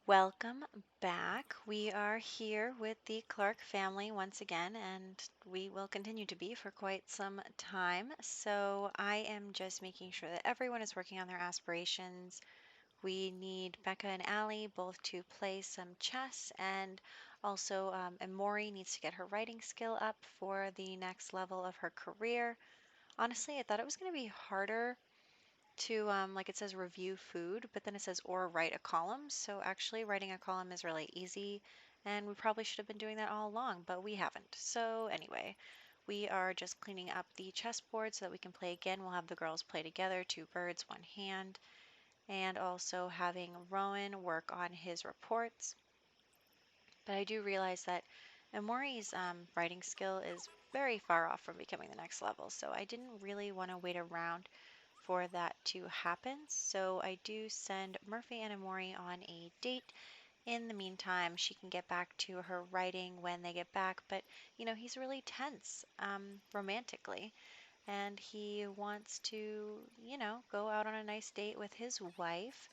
Welcome back. We are here with the Clarke family once again, and we will continue to be for quite some time. So, I am just making sure that everyone is working on their aspirations. We need Becca and Allie both to play some chess, and also Amori needs to get her writing skill up for the next level of her career. Honestly, I thought it was going to be harder to like it says review food, but then it says or write a column. So actually writing a column is really easy, and we probably should have been doing that all along, but we haven't. So anyway, we are just cleaning up the chessboard so that we can play again. We'll have the girls play together, two birds, one hand, and also having Rowan work on his reports. But I do realize that Amori's writing skill is very far off from becoming the next level, so I didn't really want to wait around for that to happen. So I do send Murphy and Amori on a date. In the meantime, she can get back to her writing when they get back. But, he's really tense romantically. And he wants to, go out on a nice date with his wife.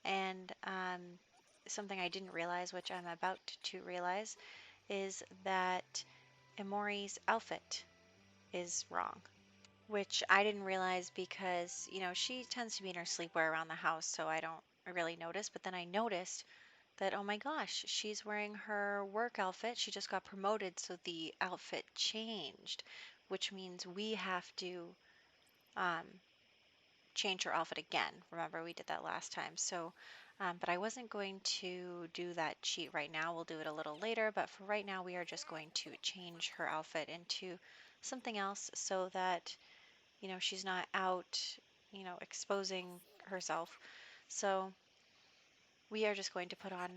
And something I didn't realize, which I'm about to realize, is that Amori's outfit is wrong, which I didn't realize because, she tends to be in her sleepwear around the house, so I don't really notice. But then I noticed that, oh my gosh, she's wearing her work outfit. She just got promoted, so the outfit changed, which means we have to um, change her outfit again. Remember, we did that last time. So, but I wasn't going to do that cheat right now. We'll do it a little later, but for right now, we are just going to change her outfit into something else so that she's not out, exposing herself. So we are just going to put on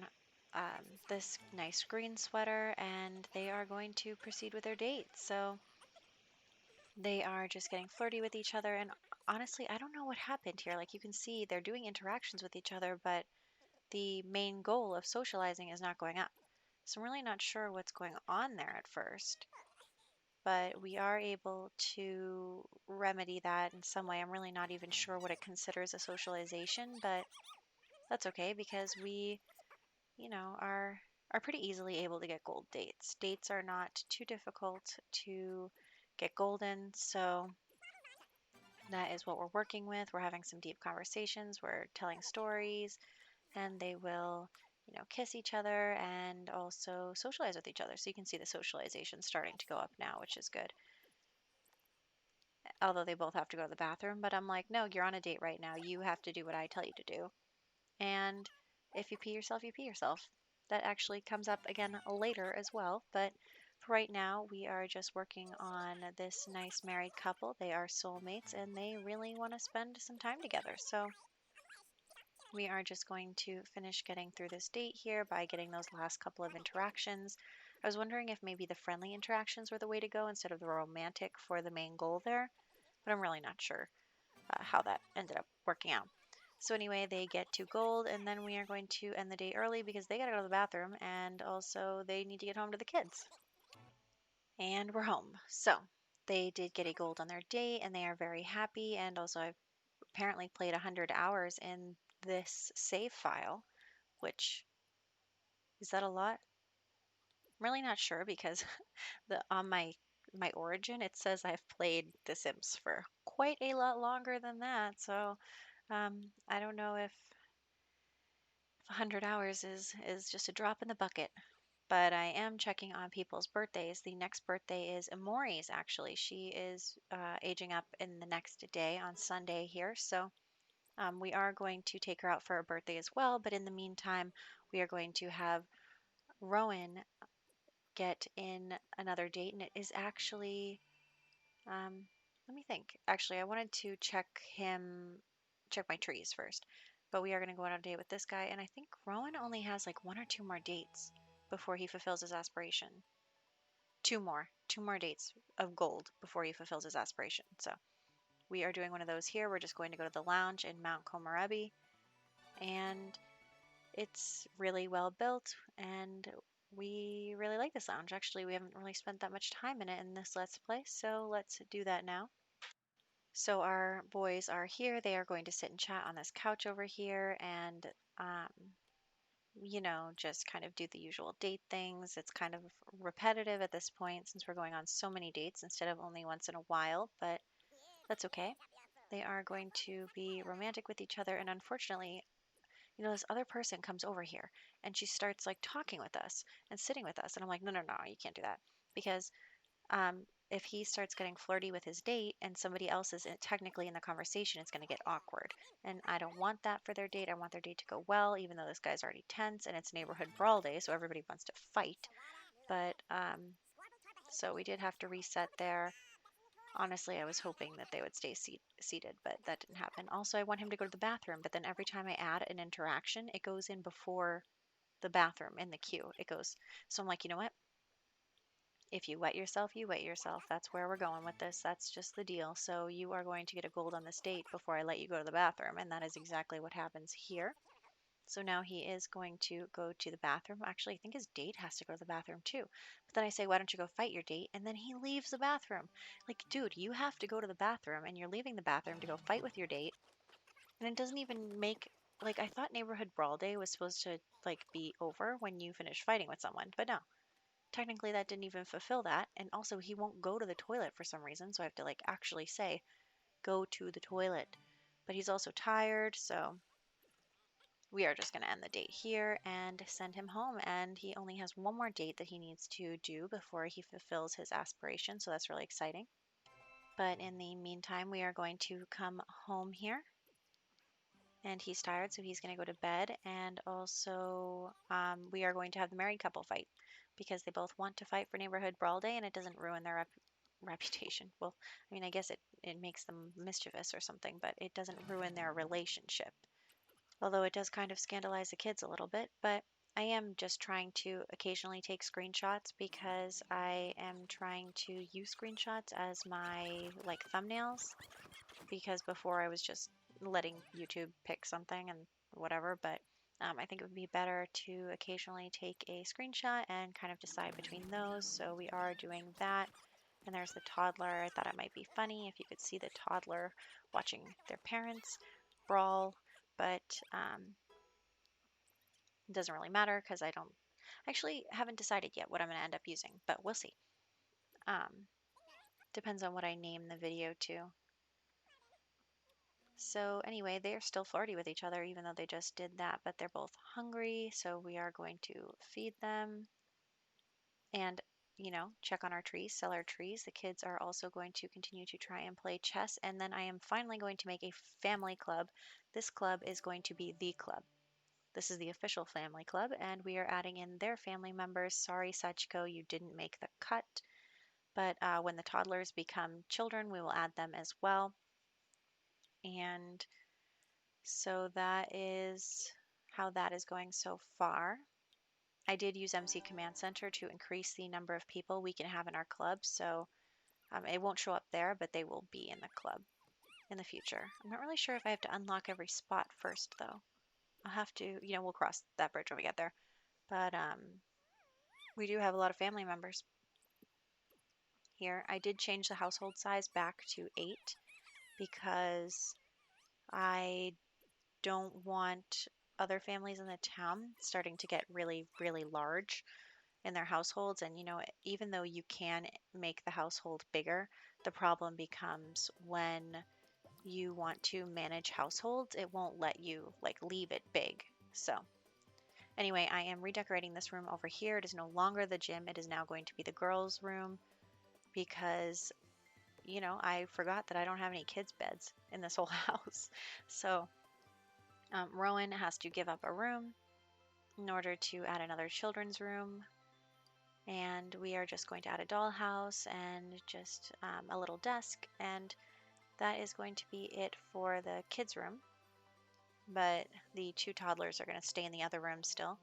this nice green sweater and they are going to proceed with their date. So they are just getting flirty with each other. And honestly, I don't know what happened here. Like you can see, they're doing interactions with each other, but the main goal of socializing is not going up. So I'm really not sure what's going on there at first, but we are able to remedy that in some way. I'm really not even sure what it considers a socialization, but that's okay because we, are pretty easily able to get gold dates. Dates are not too difficult to get golden, so that is what we're working with. We're having some deep conversations, we're telling stories, and they will, kiss each other and also socialize with each other. So you can see the socialization starting to go up now, which is good. Although they both have to go to the bathroom. But I'm like, no, you're on a date right now. You have to do what I tell you to do. And if you pee yourself, you pee yourself. That actually comes up again later as well. But for right now, we are just working on this nice married couple. They are soulmates and they really want to spend some time together. So we are just going to finish getting through this date here by getting those last couple of interactions. I was wondering if maybe the friendly interactions were the way to go instead of the romantic for the main goal there, but I'm really not sure how that ended up working out. So anyway, they get to gold, and then we are going to end the day early because they got to go to the bathroom, and also they need to get home to the kids. And we're home. So they did get a gold on their date, and they are very happy. And also, I've apparently played 100 hours in this save file, which is that a lot? I'm really not sure because the on my origin it says I've played The Sims for quite a lot longer than that. So I don't know if 100 hours is just a drop in the bucket. But I am checking on people's birthdays. The next birthday is Amori's, actually. She is aging up in the next day on Sunday here. So we are going to take her out for her birthday as well. But in the meantime, we are going to have Rowan get in another date. And it is actually, um, let me think. Actually, I wanted to check my trees first. But we are going to go on a date with this guy. And I think Rowan only has like one or two more dates before he fulfills his aspiration. Two more dates of gold before he fulfills his aspiration. So we are doing one of those here. We're just going to go to the lounge in Mount Komorebi, and it's really well built, and we really like this lounge. Actually, we haven't really spent that much time in it in this Let's Play, so let's do that now. So our boys are here. They are going to sit and chat on this couch over here, and um, just kind of do the usual date things. It's kind of repetitive at this point since we're going on so many dates instead of only once in a while, but that's okay. They are going to be romantic with each other, and unfortunately, this other person comes over here and she starts like talking with us and sitting with us, and I'm like, no, no, no, you can't do that because if he starts getting flirty with his date and somebody else is technically in the conversation, it's going to get awkward. And I don't want that for their date. I want their date to go well, even though this guy's already tense and it's neighborhood brawl day, so everybody wants to fight. But so we did have to reset there. Honestly, I was hoping that they would stay seated, but that didn't happen. Also, I want him to go to the bathroom, but then every time I add an interaction, it goes in before the bathroom in the queue. It goes, so I'm like, you know what? If you wet yourself, you wet yourself. That's where we're going with this. That's just the deal. So you are going to get a gold on this date before I let you go to the bathroom. And that is exactly what happens here. So now he is going to go to the bathroom. Actually, I think his date has to go to the bathroom too. But then I say, why don't you go fight your date? And then he leaves the bathroom. Like, dude, you have to go to the bathroom and you're leaving the bathroom to go fight with your date. And it doesn't even make, like, I thought neighborhood brawl day was supposed to, like, be over when you finish fighting with someone. But no, technically that didn't even fulfill that. And also he won't go to the toilet for some reason, so I have to like actually say go to the toilet. But he's also tired, so we are just going to end the date here and send him home. And he only has one more date that he needs to do before he fulfills his aspiration, so that's really exciting. But in the meantime, we are going to come home here, and he's tired, so he's going to go to bed. And also, we are going to have the married couple fight because they both want to fight for neighborhood brawl day, and it doesn't ruin their reputation. Well, I mean, I guess it makes them mischievous or something, but it doesn't ruin their relationship. Although it does kind of scandalize the kids a little bit. But I am just trying to occasionally take screenshots because I am trying to use screenshots as my like thumbnails, because before I was just letting YouTube pick something and whatever, but I think it would be better to occasionally take a screenshot and kind of decide between those. So we are doing that. And there's the toddler. I thought it might be funny if you could see the toddler watching their parents brawl, but it doesn't really matter because I don't actually haven't decided yet what I'm going to end up using, but we'll see. Um, Depends on what I name the video to. So anyway, they are still flirty with each other even though they just did that, but they're both hungry, so we are going to feed them and check on our trees, sell our trees. The kids are also going to continue to try and play chess, and then I am finally going to make a family club. This club is going to be the club. This is the official family club, and we are adding in their family members. Sorry, Sachiko, you didn't make the cut, but when the toddlers become children, we will add them as well. And so that is how that is going so far. I did use MC Command Center to increase the number of people we can have in our club, so it won't show up there, but they will be in the club in the future. I'm not really sure if I have to unlock every spot first, though. I'll have to, we'll cross that bridge when we get there. But we do have a lot of family members here. I did change the household size back to 8 because I don't want other families in the town starting to get really, really large in their households. And, even though you can make the household bigger, the problem becomes when you want to manage households, it won't let you like leave it big. So anyway, I am redecorating this room over here. It is no longer the gym. It is now going to be the girls' room because, I forgot that I don't have any kids' beds in this whole house. So Rowan has to give up a room in order to add another children's room. And we are just going to add a dollhouse and just a little desk. And that is going to be it for the kids' room. But the 2 toddlers are going to stay in the other room still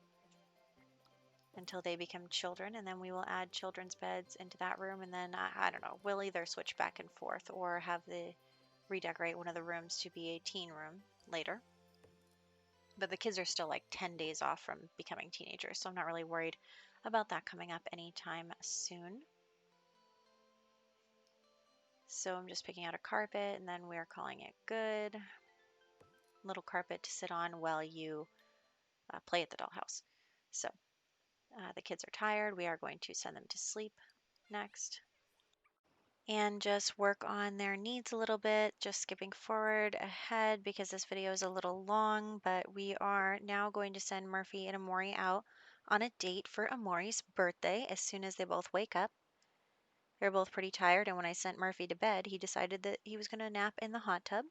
until they become children, and then we will add children's beds into that room, and then I don't know, we'll either switch back and forth or have the redecorate one of the rooms to be a teen room later. But the kids are still like 10 days off from becoming teenagers, so I'm not really worried about that coming up anytime soon. So I'm just picking out a carpet, and then we're calling it good. Little carpet to sit on while you play at the dollhouse. So the kids are tired. We are going to send them to sleep next and just work on their needs a little bit, just skipping forward ahead because this video is a little long, but we are now going to send Murphy and Amori out on a date for Amori's birthday as soon as they both wake up. They're both pretty tired, and when I sent Murphy to bed, he decided that he was going to nap in the hot tub.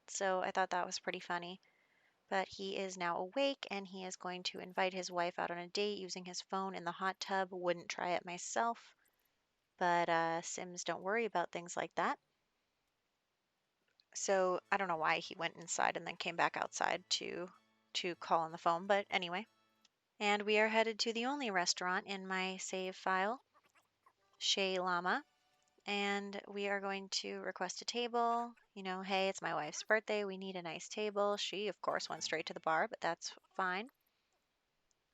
So I thought that was pretty funny. But he is now awake and he is going to invite his wife out on a date using his phone in the hot tub. Wouldn't try it myself, but Sims don't worry about things like that. So I don't know why he went inside and then came back outside to call on the phone, but anyway. And we are headed to the only restaurant in my save file, Shea Llama, and we are going to request a table. You know, hey, it's my wife's birthday. We need a nice table. She, of course, went straight to the bar, but that's fine.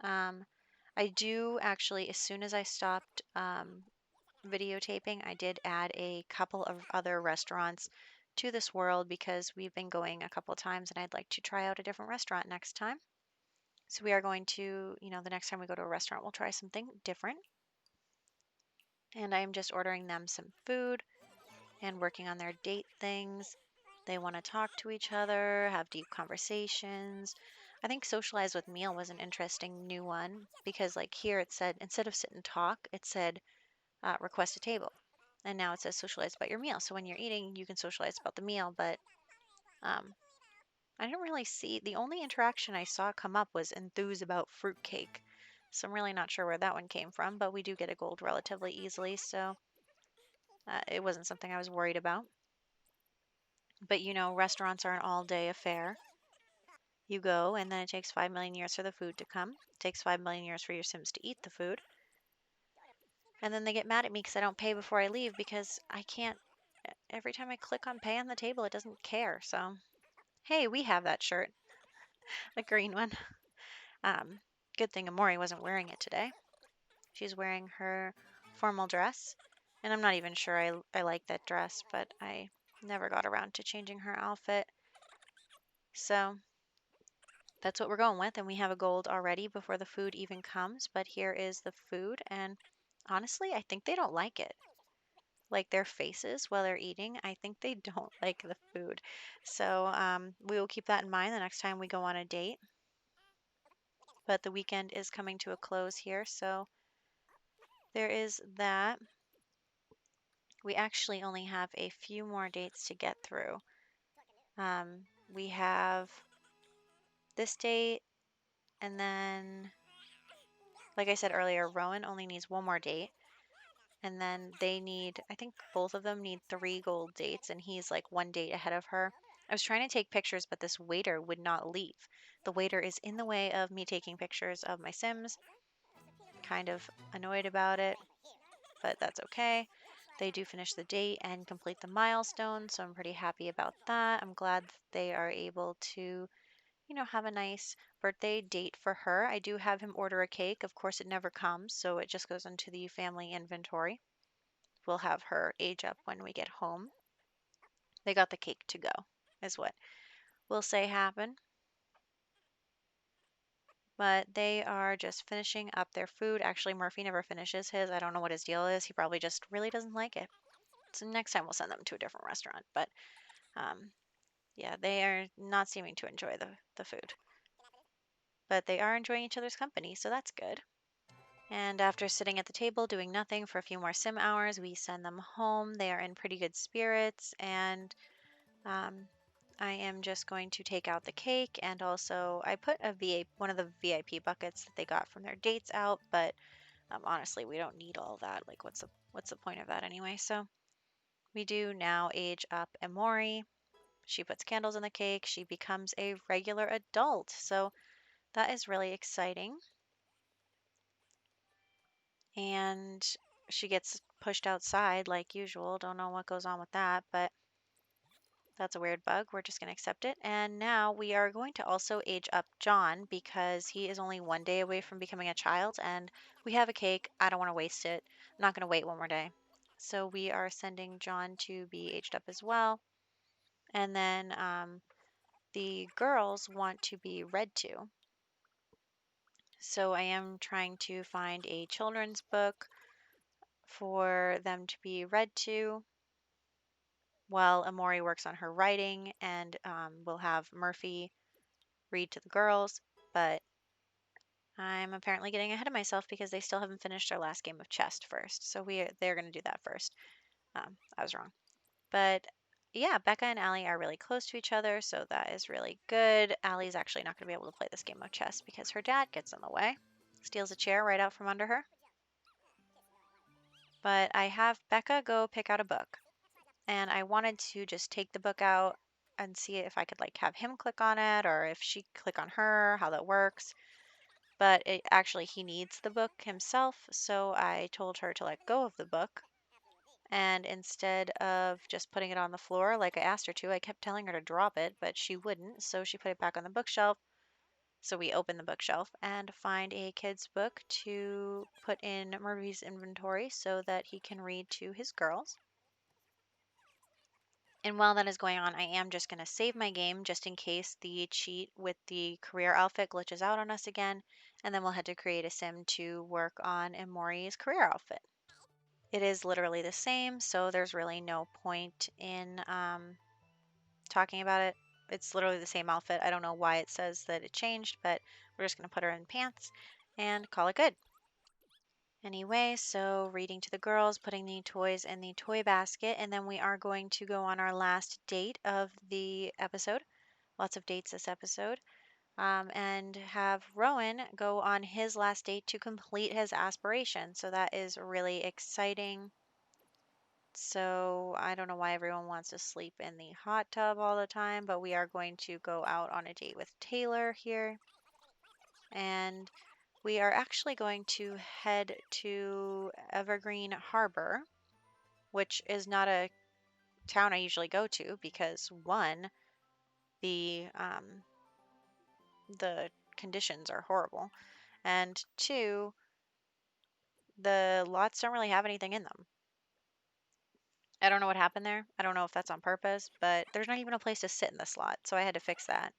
I do actually, as soon as I stopped videotaping, I did add a couple of other restaurants to this world because we've been going a couple of times and I'd like to try out a different restaurant next time. So we are going to, the next time we go to a restaurant, we'll try something different. And I'm just ordering them some food and working on their date things. They want to talk to each other, have deep conversations. I think socialize with meal was an interesting new one because, like, here it said instead of sit and talk, it said request a table. And now it says socialize about your meal. So when you're eating, you can socialize about the meal, but um, I didn't really see the only interaction I saw come up was enthuse about fruitcake. So I'm really not sure where that one came from, but we do get a gold relatively easily, so it wasn't something I was worried about. But restaurants are an all day affair. You go, and then it takes 5 million years for the food to come. It takes 5 million years for your Sims to eat the food. And then they get mad at me because I don't pay before I leave because I can't. Every time I click on pay on the table, it doesn't care. So, hey, we have that shirt, the green one. Um, Good thing Amori wasn't wearing it today. She's wearing her formal dress, and I'm not even sure I like that dress, but I never got around to changing her outfit. So that's what we're going with, and we have a gold already before the food even comes, but here is the food, and honestly, I think they don't like it. Like their faces while they're eating, I think they don't like the food. So we will keep that in mind the next time we go on a date. But the weekend is coming to a close here, so there is that. We actually only have a few more dates to get through. We have this date, and then, like I said earlier, Rowan only needs one more date. And then they need, I think both of them need 3 gold dates, and he's like one date ahead of her. I was trying to take pictures, but this waiter would not leave. The waiter is in the way of me taking pictures of my Sims. Kind of annoyed about it, but that's okay. They do finish the date and complete the milestone, so I'm pretty happy about that. I'm glad they are able to, have a nice birthday date for her. I do have him order a cake. Of course, it never comes, so it just goes into the family inventory. We'll have her age up when we get home. They got the cake to go, is what we'll say happened. But they are just finishing up their food. Actually, Murphy never finishes his. I don't know what his deal is. He probably just really doesn't like it. So next time we'll send them to a different restaurant. But yeah, they are not seeming to enjoy the food. But they are enjoying each other's company, so that's good. And after sitting at the table doing nothing for a few more sim hours, we send them home. They are in pretty good spirits, and I am just going to take out the cake, and also I put one of the VIP buckets that they got from their dates out, but honestly, we don't need all that. Like, what's the point of that anyway? So we do now age up Emori. She puts candles in the cake. She becomes a regular adult. So that is really exciting. And she gets pushed outside like usual. Don't know what goes on with that, but that's a weird bug. We're just going to accept it. And now we are going to also age up John because he is only one day away from becoming a child. And we have a cake. I don't want to waste it. I'm not going to wait one more day. So we are sending John to be aged up as well. And then the girls want to be read to. So I am trying to find a children's book for them to be read to while Amori works on her writing, and we'll have Murphy read to the girls. But I'm apparently getting ahead of myself because they still haven't finished their last game of chess first. So they're going to do that first. I was wrong. But yeah, Becca and Allie are really close to each other, so that is really good. Allie's actually not going to be able to play this game of chess because her dad gets in the way, steals a chair right out from under her. But I have Becca go pick out a book, and I wanted to just take the book out and see if I could like have him click on it or if she click on her, how that works. But actually he needs the book himself, so I told her to let go of the book. And instead of just putting it on the floor like I asked her to, I kept telling her to drop it, but she wouldn't, so she put it back on the bookshelf. So we open the bookshelf and find a kid's book to put in Murphy's inventory so that he can read to his girls. And while that is going on, I am just going to save my game just in case the cheat with the career outfit glitches out on us again, and then we'll head to create a sim to work on Amori's career outfit. It is literally the same, so there's really no point in talking about it. It's literally the same outfit. I don't know why it says that it changed, but we're just going to put her in pants and call it good. Anyway, so reading to the girls, putting the toys in the toy basket, and then we are going to go on our last date of the episode. Lots of dates this episode. And have Rowan go on his last date to complete his aspiration. So that is really exciting. So I don't know why everyone wants to sleep in the hot tub all the time, but we are going to go out on a date with Taylor here. And we are actually going to head to Evergreen Harbor, which is not a town I usually go to because one, the conditions are horrible, and two, the lots don't really have anything in them. I don't know what happened there. I don't know if that's on purpose, but there's not even a place to sit in this lot, so I had to fix that.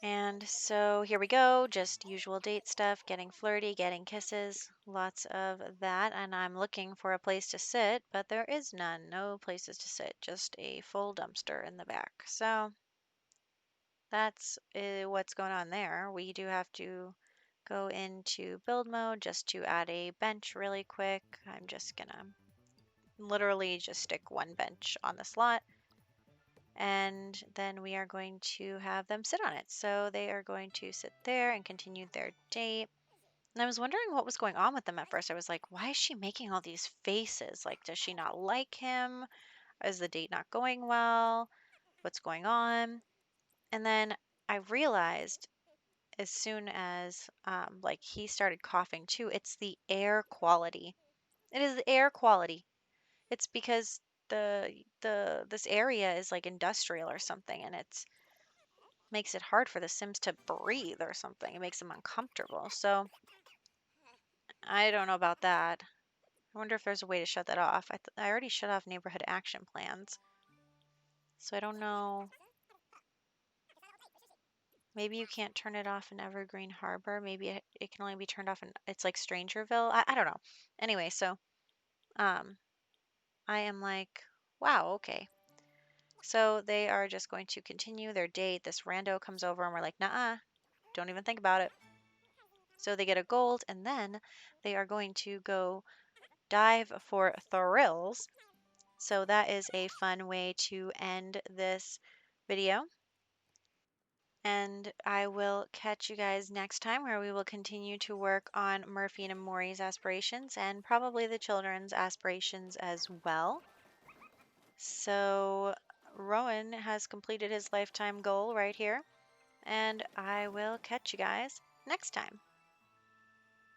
And so here we go, just usual date stuff, getting flirty, getting kisses, lots of that. And I'm looking for a place to sit, but there is none, no places to sit, just a full dumpster in the back. So that's what's going on there. We do have to go into build mode just to add a bench really quick. I'm just gonna literally just stick one bench on the slot, and then we are going to have them sit on it. So they are going to sit there and continue their date. And I was wondering what was going on with them at first. I was like, why is she making all these faces? Like, does she not like him? Is the date not going well? What's going on? And then I realized as soon as like he started coughing too, it's the air quality. It is the air quality. It's because this area is like industrial or something, and it's makes it hard for the Sims to breathe or something. It makes them uncomfortable. So I don't know about that. I wonder if there's a way to shut that off. I already shut off neighborhood action plans. So I don't know. Maybe you can't turn it off in Evergreen Harbor. Maybe it can only be turned off in, it's like Strangerville. I don't know. Anyway, so um, I am like, wow, okay. So they are just going to continue their date. This rando comes over and we're like, nah, don't even think about it. So they get a gold, and then they are going to go dive for thrills. So that is a fun way to end this video. And I will catch you guys next time where we will continue to work on Murphy and Amori's aspirations and probably the children's aspirations as well. So Rowan has completed his lifetime goal right here, and I will catch you guys next time.